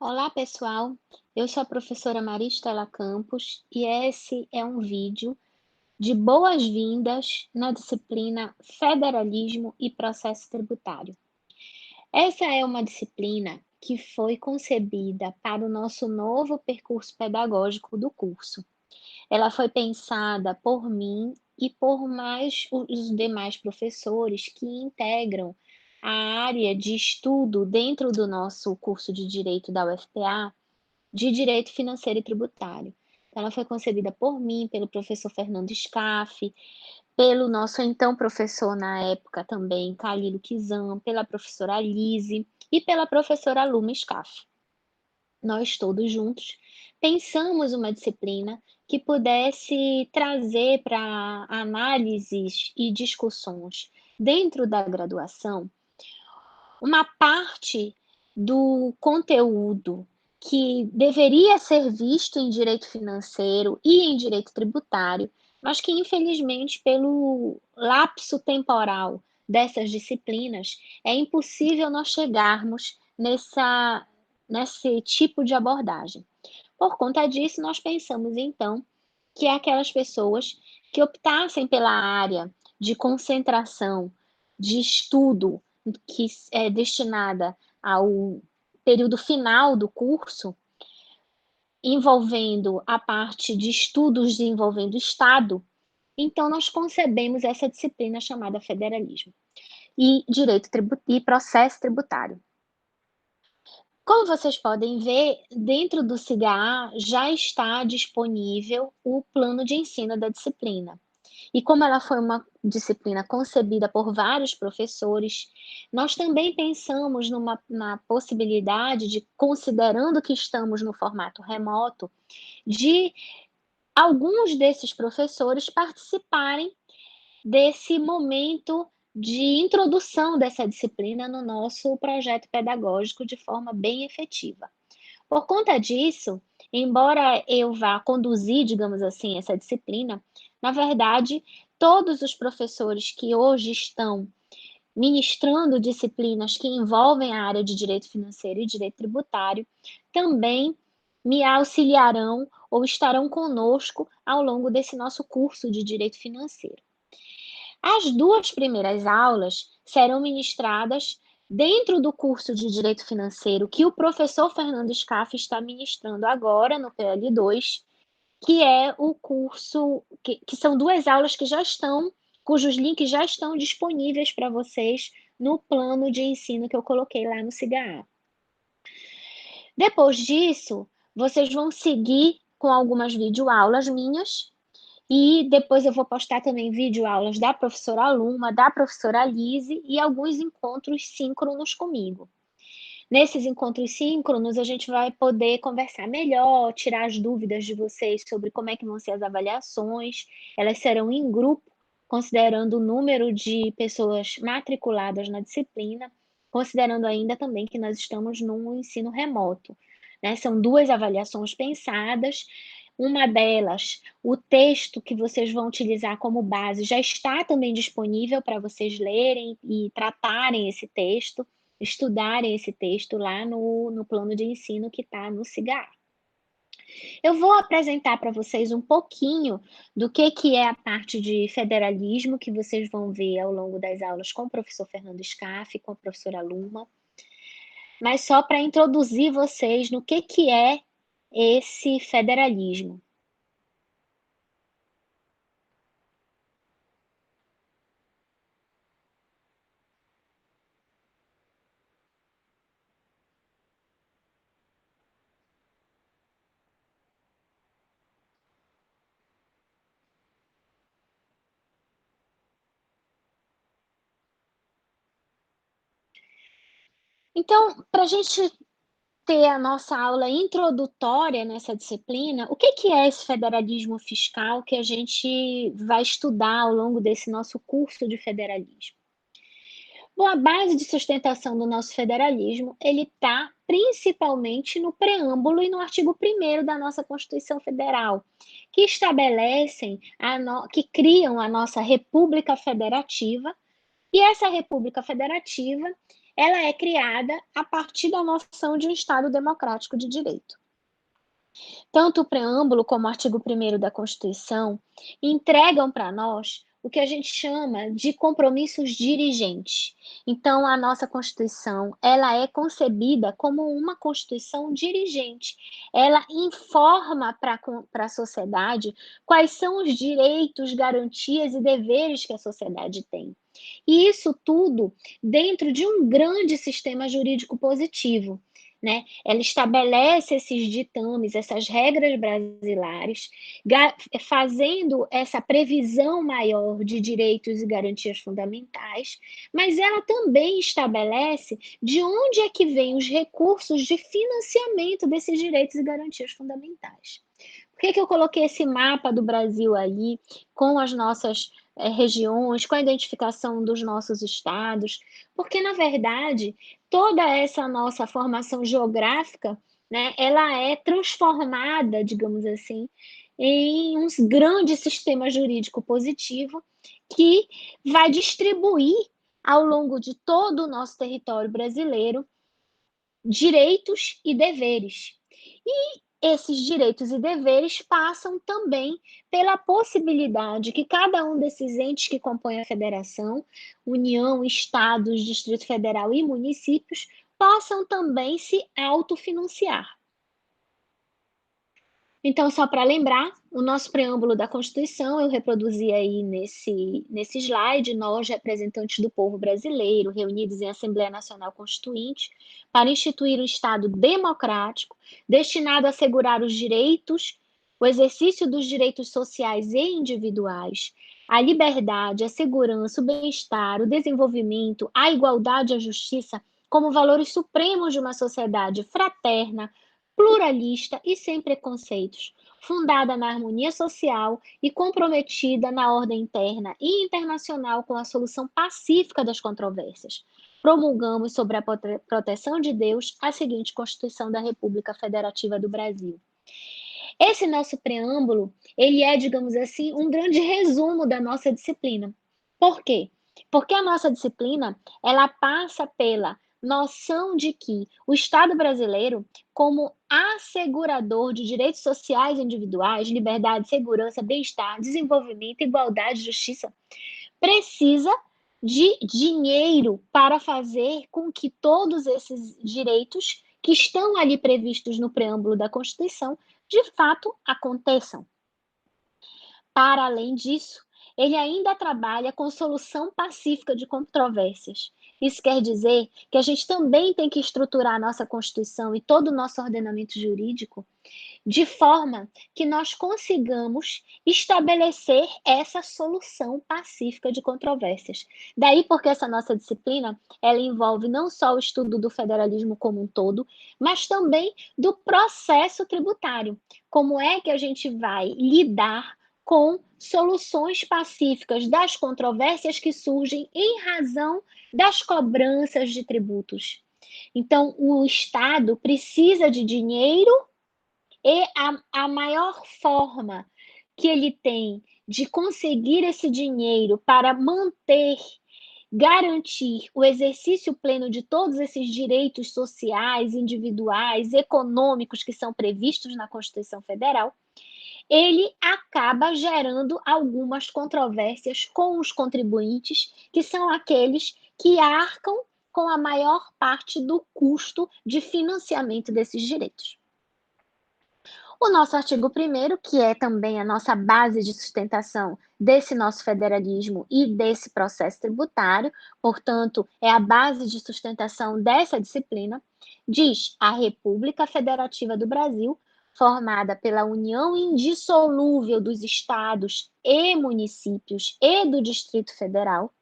Olá, pessoal. Eu sou a professora Maristela Campos e esse é um vídeo de boas-vindas na disciplina Federalismo e Processo Tributário. Essa é uma disciplina que foi concebida para o nosso novo percurso pedagógico do curso. Ela foi pensada por mim e por mais os demais professores que integram a área de estudo dentro do nosso curso de Direito da UFPA, de Direito Financeiro e Tributário. Então, ela foi concebida por mim, pelo professor Fernando Scaff, pelo nosso então professor na época também, Calilo Kizan, pela professora Lise e pela professora Luma Scaff. Nós todos juntos pensamos uma disciplina que pudesse trazer para análises e discussões dentro da graduação uma parte do conteúdo que deveria ser visto em direito financeiro e em direito tributário, mas que infelizmente pelo lapso temporal dessas disciplinas, é impossível nós chegarmos nesse tipo de abordagem. Por conta disso, nós pensamos então que aquelas pessoas que optassem pela área de concentração, de estudo, que é destinada ao período final do curso, envolvendo a parte de estudos envolvendo o Estado, então nós concebemos essa disciplina chamada federalismo e direito e processo tributário. Como vocês podem ver, dentro do SIGA já está disponível o plano de ensino da disciplina. E como ela foi uma disciplina concebida por vários professores, nós também pensamos na possibilidade de, considerando que estamos no formato remoto, de alguns desses professores participarem desse momento de introdução dessa disciplina no nosso projeto pedagógico de forma bem efetiva. Por conta disso, embora eu vá conduzir, digamos assim, essa disciplina, na verdade, todos os professores que hoje estão ministrando disciplinas que envolvem a área de direito financeiro e direito tributário, também me auxiliarão ou estarão conosco ao longo desse nosso curso de direito financeiro. As duas primeiras aulas serão ministradas dentro do curso de Direito Financeiro que o professor Fernando Scaff está ministrando agora no PL2, que é o curso, que são duas aulas que já estão, cujos links já estão disponíveis para vocês no plano de ensino que eu coloquei lá no SIGA. Depois disso, vocês vão seguir com algumas videoaulas minhas, e depois eu vou postar também videoaulas da professora Luma, da professora Lise e alguns encontros síncronos comigo. Nesses encontros síncronos, a gente vai poder conversar melhor, tirar as dúvidas de vocês sobre como é que vão ser as avaliações. Elas serão em grupo, considerando o número de pessoas matriculadas na disciplina, considerando ainda também que nós estamos num ensino remoto, né? São duas avaliações pensadas. Uma delas, o texto que vocês vão utilizar como base já está também disponível para vocês lerem e tratarem esse texto, estudarem esse texto lá no plano de ensino que está no SIGA. Eu vou apresentar para vocês um pouquinho do que é a parte de federalismo, que vocês vão ver ao longo das aulas com o professor Fernando Scaff, com a professora Luma, mas só para introduzir vocês no que é esse federalismo. Então, para a gente ter a nossa aula introdutória nessa disciplina, o que é esse federalismo fiscal que a gente vai estudar ao longo desse nosso curso de federalismo? Bom, a base de sustentação do nosso federalismo, ele está principalmente no preâmbulo e no artigo 1º da nossa Constituição Federal, que estabelecem, que criam a nossa República Federativa, e essa República Federativa ela é criada a partir da noção de um Estado democrático de direito. Tanto o preâmbulo como o artigo 1º da Constituição entregam para nós o que a gente chama de compromissos dirigentes. Então, a nossa Constituição, ela é concebida como uma Constituição dirigente. Ela informa para a sociedade quais são os direitos, garantias e deveres que a sociedade tem. E isso tudo dentro de um grande sistema jurídico positivo, né? Ela estabelece esses ditames, essas regras basilares, fazendo essa previsão maior de direitos e garantias fundamentais, mas ela também estabelece de onde é que vêm os recursos de financiamento desses direitos e garantias fundamentais. Por que eu coloquei esse mapa do Brasil aí, com as nossas regiões, com a identificação dos nossos estados? Porque, na verdade, toda essa nossa formação geográfica, né, ela é transformada, digamos assim, em um grande sistema jurídico positivo que vai distribuir ao longo de todo o nosso território brasileiro direitos e deveres. E esses direitos e deveres passam também pela possibilidade que cada um desses entes que compõem a federação, União, Estados, Distrito Federal e municípios, possam também se autofinanciar. Então, só para lembrar, o nosso preâmbulo da Constituição, eu reproduzi aí nesse slide, nós, representantes do povo brasileiro, reunidos em Assembleia Nacional Constituinte, para instituir um Estado democrático, destinado a assegurar os direitos, o exercício dos direitos sociais e individuais, a liberdade, a segurança, o bem-estar, o desenvolvimento, a igualdade e a justiça como valores supremos de uma sociedade fraterna, pluralista e sem preconceitos, fundada na harmonia social e comprometida na ordem interna e internacional com a solução pacífica das controvérsias. Promulgamos, sobre a proteção de Deus, a seguinte Constituição da República Federativa do Brasil. Esse nosso preâmbulo, ele é, digamos assim, um grande resumo da nossa disciplina. Por quê? Porque a nossa disciplina, ela passa pela noção de que o Estado brasileiro, como assegurador de direitos sociais individuais, liberdade, segurança, bem-estar, desenvolvimento, igualdade, justiça, precisa de dinheiro para fazer com que todos esses direitos que estão ali previstos no preâmbulo da Constituição, de fato aconteçam. Para além disso, ele ainda trabalha com solução pacífica de controvérsias. Isso quer dizer que a gente também tem que estruturar a nossa Constituição e todo o nosso ordenamento jurídico de forma que nós consigamos estabelecer essa solução pacífica de controvérsias. Daí porque essa nossa disciplina, ela envolve não só o estudo do federalismo como um todo, mas também do processo tributário. Como é que a gente vai lidar com soluções pacíficas das controvérsias que surgem em razão das cobranças de tributos. Então, o Estado precisa de dinheiro e a maior forma que ele tem de conseguir esse dinheiro para manter, garantir o exercício pleno de todos esses direitos sociais, individuais, econômicos que são previstos na Constituição Federal, ele acaba gerando algumas controvérsias com os contribuintes, que são aqueles que arcam com a maior parte do custo de financiamento desses direitos. O nosso artigo 1º, que é também a nossa base de sustentação desse nosso federalismo e desse processo tributário, portanto, é a base de sustentação dessa disciplina, diz: a República Federativa do Brasil, formada pela união indissolúvel dos estados e municípios e do Distrito Federal.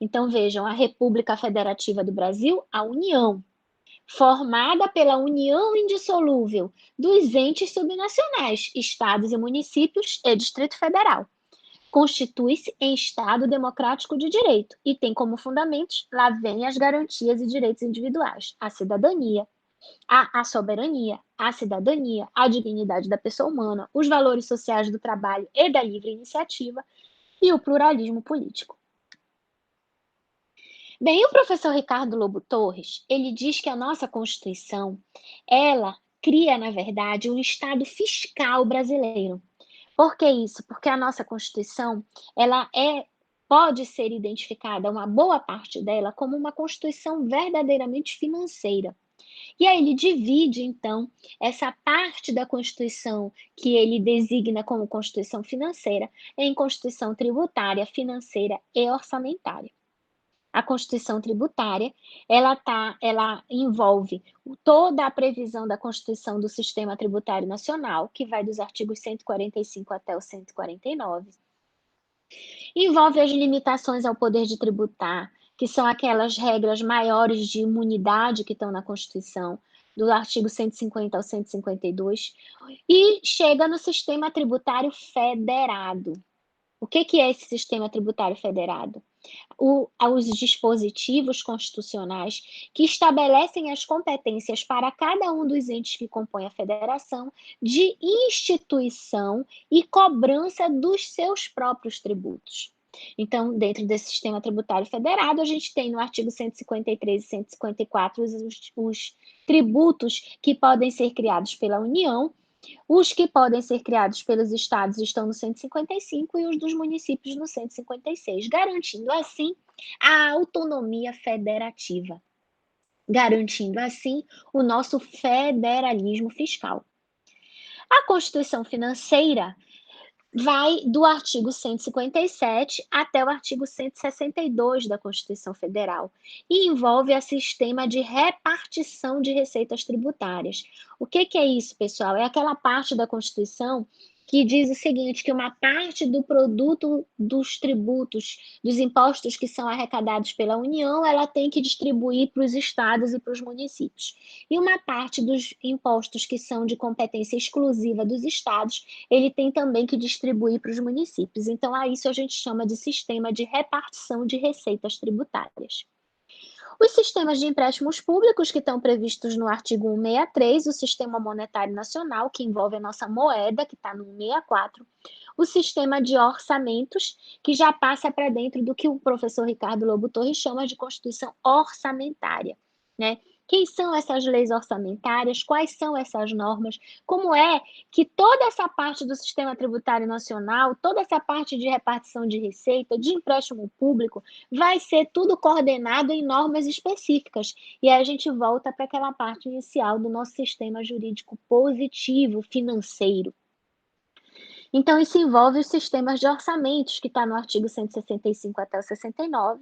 Então, vejam, a República Federativa do Brasil, a União, formada pela união indissolúvel dos entes subnacionais, estados e municípios e Distrito Federal. Constitui-se em Estado democrático de direito e tem como fundamentos, lá vem as garantias e direitos individuais, a cidadania, a soberania, a cidadania, a dignidade da pessoa humana, os valores sociais do trabalho e da livre iniciativa e o pluralismo político. Bem, o professor Ricardo Lobo Torres, ele diz que a nossa Constituição, ela cria, na verdade, um Estado fiscal brasileiro. Por que isso? Porque a nossa Constituição, ela pode ser identificada, uma boa parte dela, como uma Constituição verdadeiramente financeira. E aí ele divide, então, essa parte da Constituição que ele designa como Constituição financeira em Constituição tributária, financeira e orçamentária. A Constituição tributária, ela envolve toda a previsão da Constituição do Sistema Tributário Nacional, que vai dos artigos 145 até o 149. Envolve as limitações ao poder de tributar, que são aquelas regras maiores de imunidade que estão na Constituição, do artigo 150 ao 152, e chega no sistema tributário federado. O que é esse sistema tributário federado? Aos dispositivos constitucionais que estabelecem as competências para cada um dos entes que compõem a federação de instituição e cobrança dos seus próprios tributos. Então, dentro desse sistema tributário federado, a gente tem no artigo 153 e 154 os tributos que podem ser criados pela União. Os que podem ser criados pelos estados estão no 155 e os dos municípios no 156, garantindo assim a autonomia federativa, garantindo assim o nosso federalismo fiscal. A Constituição Financeira vai do artigo 157 até o artigo 162 da Constituição Federal e envolve o sistema de repartição de receitas tributárias. O que é isso, pessoal? É aquela parte da Constituição que diz o seguinte, que uma parte do produto dos tributos, dos impostos que são arrecadados pela União, ela tem que distribuir para os estados e para os municípios. E uma parte dos impostos que são de competência exclusiva dos estados, ele tem também que distribuir para os municípios. Então, a isso a gente chama de sistema de repartição de receitas tributárias. Os sistemas de empréstimos públicos que estão previstos no artigo 163, o Sistema Monetário Nacional, que envolve a nossa moeda, que está no 164, o sistema de orçamentos, que já passa para dentro do que o professor Ricardo Lobo Torres chama de Constituição orçamentária, né? Quem são essas leis orçamentárias? Quais são essas normas? Como é que toda essa parte do sistema tributário nacional, toda essa parte de repartição de receita, de empréstimo público, vai ser tudo coordenado em normas específicas. E aí a gente volta para aquela parte inicial do nosso sistema jurídico positivo, financeiro. Então, isso envolve os sistemas de orçamentos, que está no artigo 165 até o 69.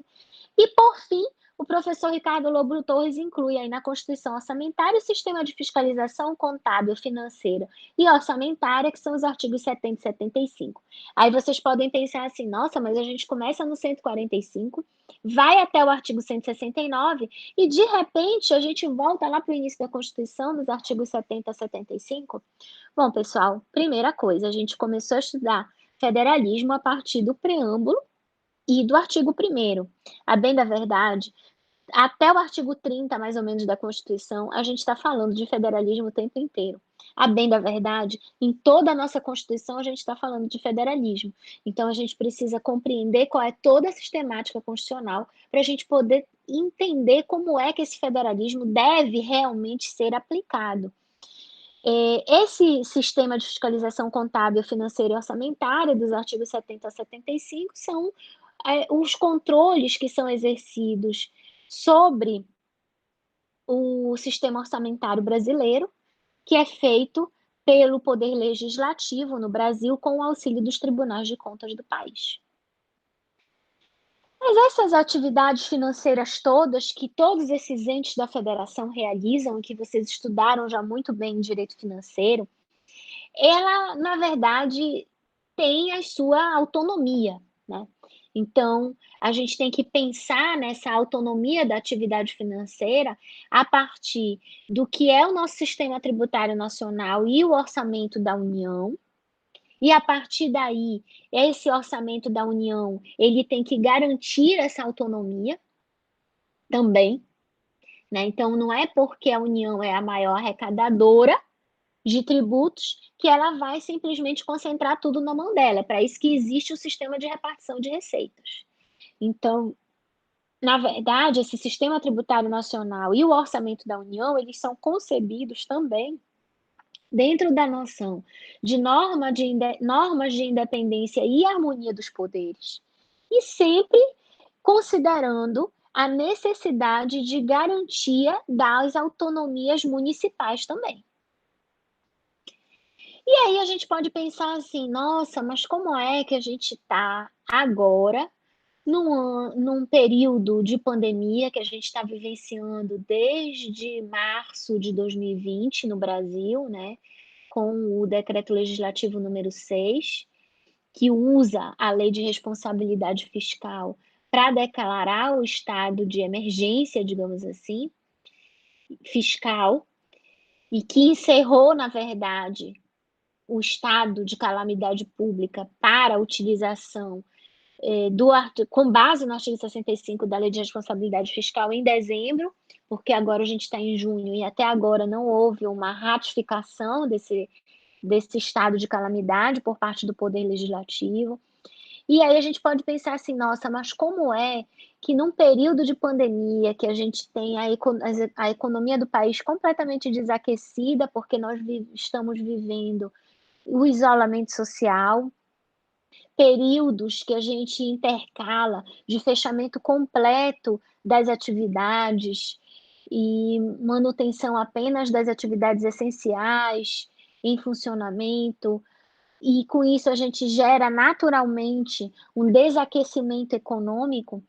E, por fim, o professor Ricardo Lobo Torres inclui aí na Constituição Orçamentária o sistema de fiscalização contábil, financeira e orçamentária, que são os artigos 70 e 75. Aí vocês podem pensar assim, nossa, mas a gente começa no 145, vai até o artigo 169 e, de repente, a gente volta lá para o início da Constituição, nos artigos 70 a 75. Bom, pessoal, primeira coisa, a gente começou a estudar federalismo a partir do preâmbulo e do artigo 1º. A bem da verdade, até o artigo 30, mais ou menos, da Constituição, a gente está falando de federalismo o tempo inteiro. A bem da verdade, em toda a nossa Constituição, a gente está falando de federalismo. Então, a gente precisa compreender qual é toda a sistemática constitucional para a gente poder entender como é que esse federalismo deve realmente ser aplicado. Esse sistema de fiscalização contábil, financeira e orçamentária, dos artigos 70 a 75, são os controles que são exercidos sobre o sistema orçamentário brasileiro, que é feito pelo Poder Legislativo no Brasil com o auxílio dos tribunais de contas do país. Mas essas atividades financeiras todas, que todos esses entes da federação realizam, e que vocês estudaram já muito bem em direito financeiro, ela, na verdade, tem a sua autonomia, né? Então, a gente tem que pensar nessa autonomia da atividade financeira a partir do que é o nosso sistema tributário nacional e o orçamento da União, e a partir daí, esse orçamento da União, ele tem que garantir essa autonomia também, né? Então, não é porque a União é a maior arrecadadora de tributos que ela vai simplesmente concentrar tudo na mão dela. É para isso que existe o sistema de repartição de receitas. Então, Na verdade, esse sistema tributário nacional e o orçamento da União, eles são concebidos também dentro da noção de normas de independência e harmonia dos poderes, e sempre considerando a necessidade de garantia das autonomias municipais também. E aí a gente pode pensar assim: "Nossa, mas como é que a gente está agora num período de pandemia que a gente está vivenciando desde março de 2020 no Brasil, né, com o decreto legislativo número 6, que usa a lei de responsabilidade fiscal para declarar o estado de emergência, digamos assim, fiscal, e que encerrou, na verdade, o estado de calamidade pública para a utilização com base no artigo 65 da Lei de Responsabilidade Fiscal em dezembro, porque agora a gente está em junho e até agora não houve uma ratificação desse estado de calamidade por parte do Poder Legislativo. E aí a gente pode pensar assim: nossa, mas como é que num período de pandemia, que a gente tem a economia do país completamente desaquecida, porque nós estamos vivendo o isolamento social, períodos que a gente intercala de fechamento completo das atividades e manutenção apenas das atividades essenciais em funcionamento, e com isso a gente gera naturalmente um desaquecimento econômico.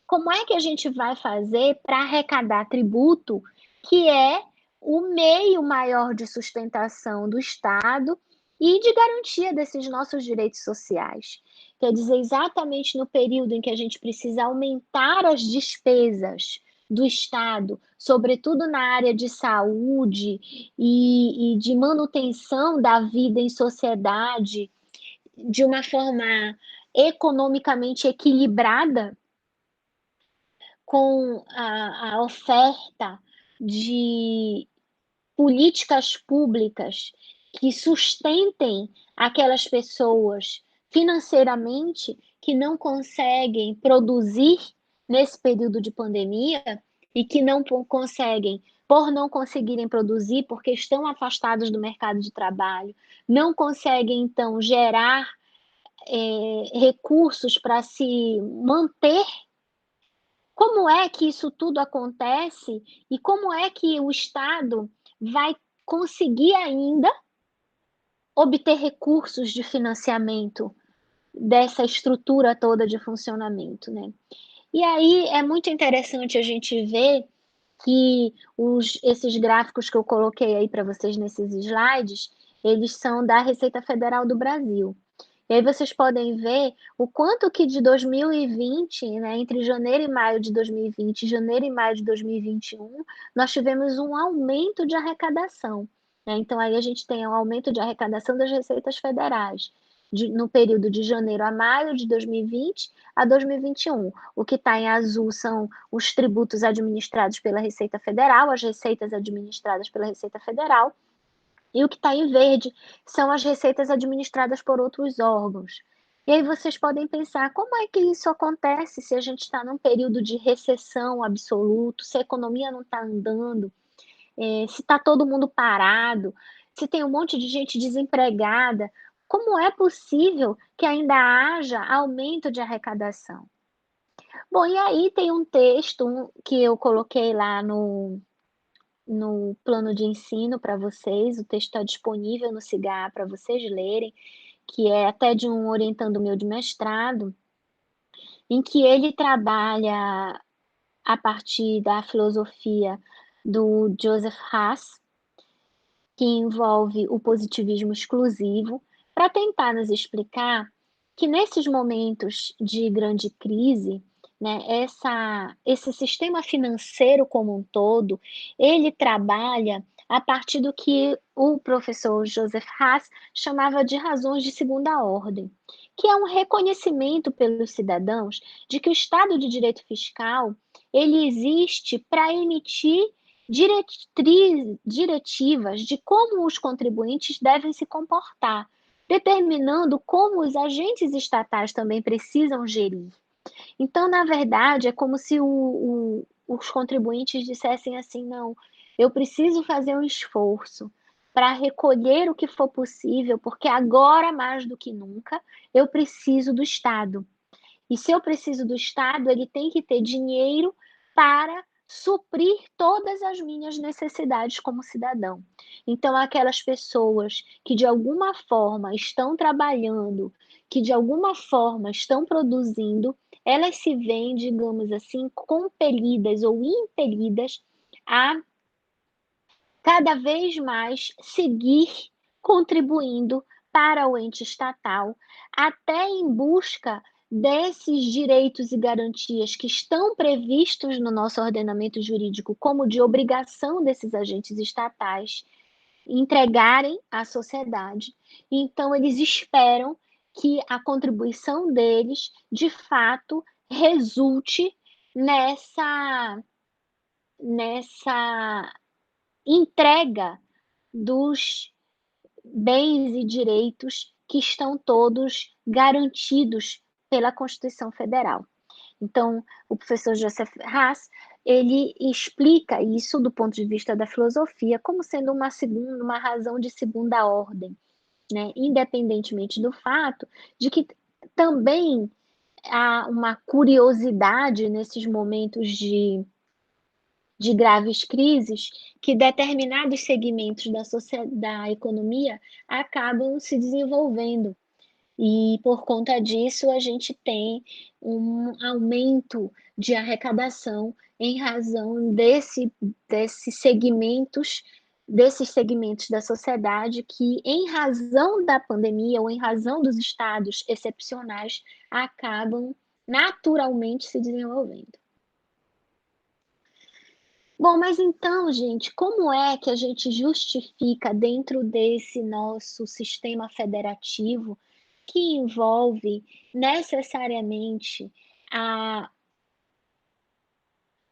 Como é que a gente vai fazer para arrecadar tributo, que é o meio maior de sustentação do Estado e de garantia desses nossos direitos sociais? Quer dizer, exatamente no período em que a gente precisa aumentar as despesas do Estado, sobretudo na área de saúde e de manutenção da vida em sociedade de uma forma economicamente equilibrada, com a oferta de políticas públicas que sustentem aquelas pessoas financeiramente que não conseguem produzir nesse período de pandemia e que não conseguem, por não conseguirem produzir, porque estão afastados do mercado de trabalho, não conseguem então gerar recursos para se manter. Como é que isso tudo acontece e como é que o Estado vai conseguir ainda obter recursos de financiamento dessa estrutura toda de funcionamento, né? E aí é muito interessante a gente ver que esses gráficos que eu coloquei aí para vocês nesses slides, eles são da Receita Federal do Brasil. E aí vocês podem ver o quanto que de 2020, né, entre janeiro e maio de 2020 e janeiro e maio de 2021, nós tivemos um aumento de arrecadação, né? Então aí a gente tem um aumento de arrecadação das receitas federais, no período de janeiro a maio de 2020 a 2021. O que está em azul são os tributos administrados pela Receita Federal, as receitas administradas pela Receita Federal, e o que está em verde são as receitas administradas por outros órgãos. E aí vocês podem pensar, como é que isso acontece se a gente está num período de recessão absoluto, se a economia não está andando, se está todo mundo parado, se tem um monte de gente desempregada, como é possível que ainda haja aumento de arrecadação? Bom, e aí tem um texto que eu coloquei lá no plano de ensino para vocês, o texto está disponível no Cigar para vocês lerem, que é até de um orientando meu de mestrado, em que ele trabalha a partir da filosofia do Joseph Haas, que envolve o positivismo exclusivo, para tentar nos explicar que nesses momentos de grande crise, né, esse sistema financeiro como um todo, ele trabalha a partir do que o professor Joseph Haas chamava de razões de segunda ordem, que é um reconhecimento pelos cidadãos de que o Estado de Direito Fiscal ele existe para emitir diretivas de como os contribuintes devem se comportar, determinando como os agentes estatais também precisam gerir. Então, na verdade, é como se os contribuintes dissessem assim: "Não, eu preciso fazer um esforço para recolher o que for possível, porque agora mais do que nunca eu preciso do Estado. E se eu preciso do Estado, ele tem que ter dinheiro para suprir todas as minhas necessidades como cidadão". Então, aquelas pessoas que de alguma forma estão trabalhando, que de alguma forma estão produzindo, elas se veem, digamos assim, compelidas ou impelidas a cada vez mais seguir contribuindo para o ente estatal, até em busca desses direitos e garantias que estão previstos no nosso ordenamento jurídico como de obrigação desses agentes estatais entregarem à sociedade. Então eles esperam que a contribuição deles, de fato, resulte nessa entrega dos bens e direitos que estão todos garantidos pela Constituição Federal. Então, o professor Joseph Haas, ele explica isso do ponto de vista da filosofia como sendo uma razão de segunda ordem, né, independentemente do fato de que também há uma curiosidade nesses momentos de graves crises, que determinados segmentos da economia acabam se desenvolvendo. E por conta disso, a gente tem um aumento de arrecadação em razão desses segmentos desses segmentos da sociedade que, em razão da pandemia ou em razão dos estados excepcionais, acabam naturalmente se desenvolvendo. Bom, mas então, gente, como é que a gente justifica dentro desse nosso sistema federativo, que envolve necessariamente a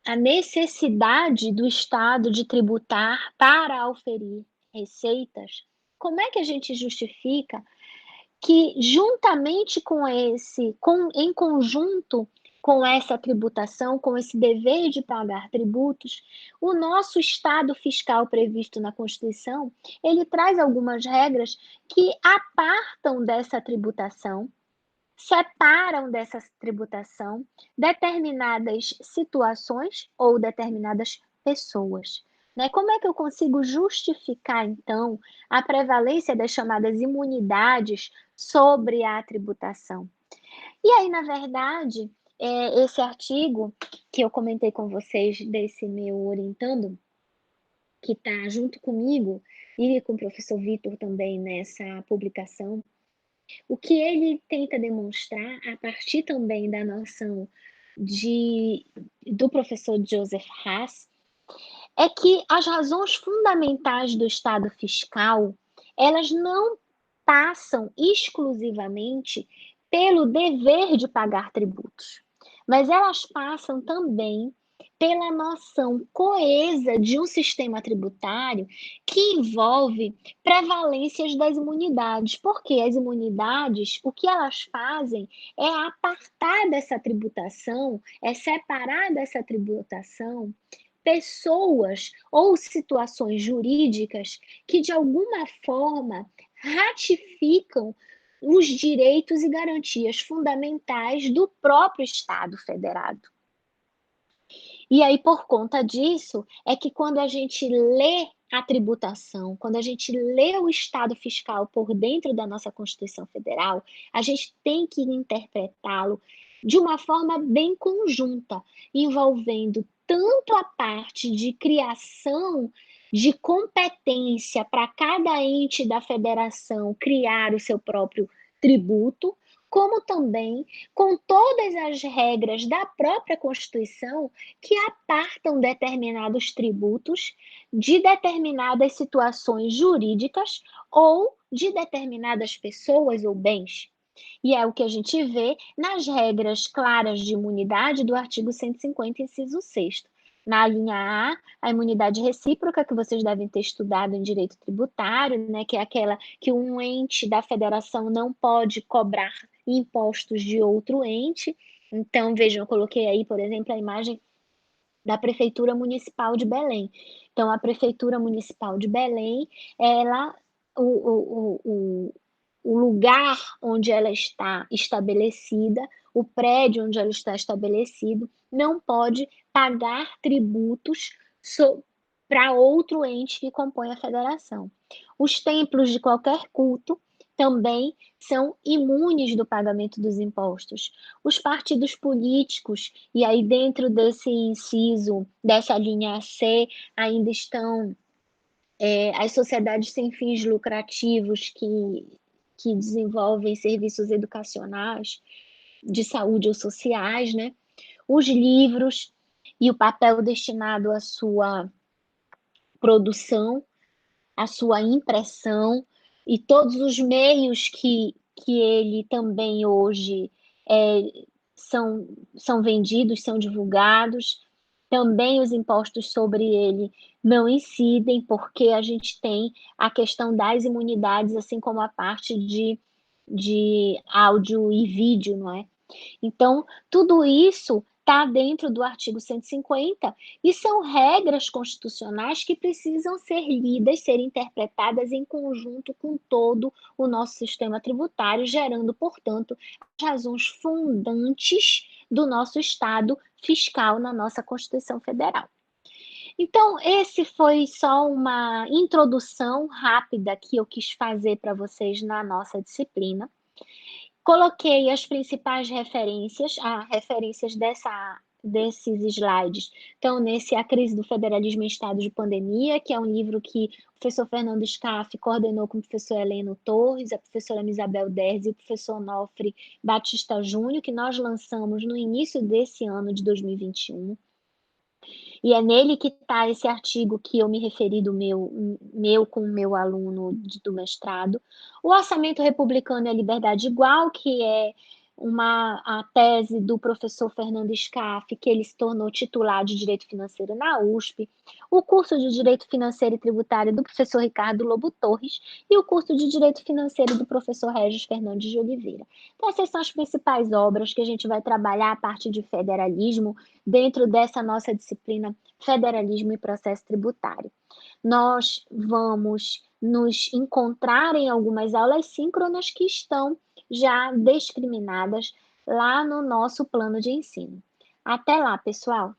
a necessidade do Estado de tributar para auferir receitas, como é que a gente justifica que juntamente com em conjunto com essa tributação, com esse dever de pagar tributos, o nosso estado fiscal previsto na Constituição, ele traz algumas regras que apartam dessa tributação, separam dessa tributação determinadas situações ou determinadas pessoas, né. Como é que eu consigo justificar, então, a prevalência das chamadas imunidades sobre a tributação? E aí, na verdade, esse artigo que eu comentei com vocês desse meu orientando, que está junto comigo e com o professor Vitor também nessa publicação, o que ele tenta demonstrar, a partir também da noção de do professor Joseph Haas, é que as razões fundamentais do Estado fiscal, elas não passam exclusivamente pelo dever de pagar tributos, mas elas passam também pela noção coesa de um sistema tributário que envolve prevalências das imunidades, porque as imunidades, o que elas fazem é apartar dessa tributação, é separar dessa tributação pessoas ou situações jurídicas que, de alguma forma, ratificam os direitos e garantias fundamentais do próprio Estado federado. E aí, por conta disso, é que quando a gente lê a tributação, quando a gente lê o estado fiscal por dentro da nossa Constituição Federal, a gente tem que interpretá-lo de uma forma bem conjunta, envolvendo tanto a parte de criação de competência para cada ente da federação criar o seu próprio tributo, como também com todas as regras da própria Constituição que apartam determinados tributos de determinadas situações jurídicas ou de determinadas pessoas ou bens. E é o que a gente vê nas regras claras de imunidade do artigo 150, inciso 6º. Na linha A imunidade recíproca, que vocês devem ter estudado em direito tributário, né, que é aquela que um ente da federação não pode cobrar impostos de outro ente, Então, vejam, eu coloquei aí, por exemplo, a imagem da Prefeitura Municipal de Belém. Então, a Prefeitura Municipal de Belém, ela o lugar onde ela está estabelecida, o prédio onde ela está estabelecido, não pode pagar tributos para outro ente que compõe a federação. Os templos de qualquer culto também são imunes do pagamento dos impostos. Os partidos políticos, e aí dentro desse inciso, dessa linha C, ainda estão as sociedades sem fins lucrativos que desenvolvem serviços educacionais, de saúde ou sociais, né? Os livros e o papel destinado à sua produção, à sua impressão e todos os meios que ele também hoje é, são vendidos, são divulgados. Também os impostos sobre ele não incidem, porque a gente tem a questão das imunidades, assim como a parte de áudio e vídeo, não é? Então, tudo isso está dentro do artigo 150 e são regras constitucionais que precisam ser lidas, ser interpretadas em conjunto com todo o nosso sistema tributário, gerando, portanto, as razões fundantes do nosso Estado fiscal na nossa Constituição Federal. Então, esse foi só uma introdução rápida que eu quis fazer para vocês na nossa disciplina. Coloquei as principais referências, referências desses slides. Então, nesse A Crise do Federalismo em Estado de Pandemia, que é um livro que o professor Fernando Scaff coordenou com o professor Heleno Torres, a professora Isabel Derzi e o professor Onofre Batista Júnior, que nós lançamos no início desse ano de 2021. E é nele que está esse artigo que eu me referi do meu com o meu aluno do mestrado. O Orçamento Republicano e a Liberdade Igual, que é a tese do professor Fernando Scaff, que ele se tornou titular de Direito Financeiro na USP, o curso de Direito Financeiro e Tributário do professor Ricardo Lobo Torres e o curso de Direito Financeiro do professor Regis Fernandes de Oliveira. Então, essas são as principais obras que a gente vai trabalhar a parte de federalismo dentro dessa nossa disciplina Federalismo e Processo Tributário. Nós vamos nos encontrar em algumas aulas síncronas que estão já discriminadas lá no nosso plano de ensino. Até lá, pessoal!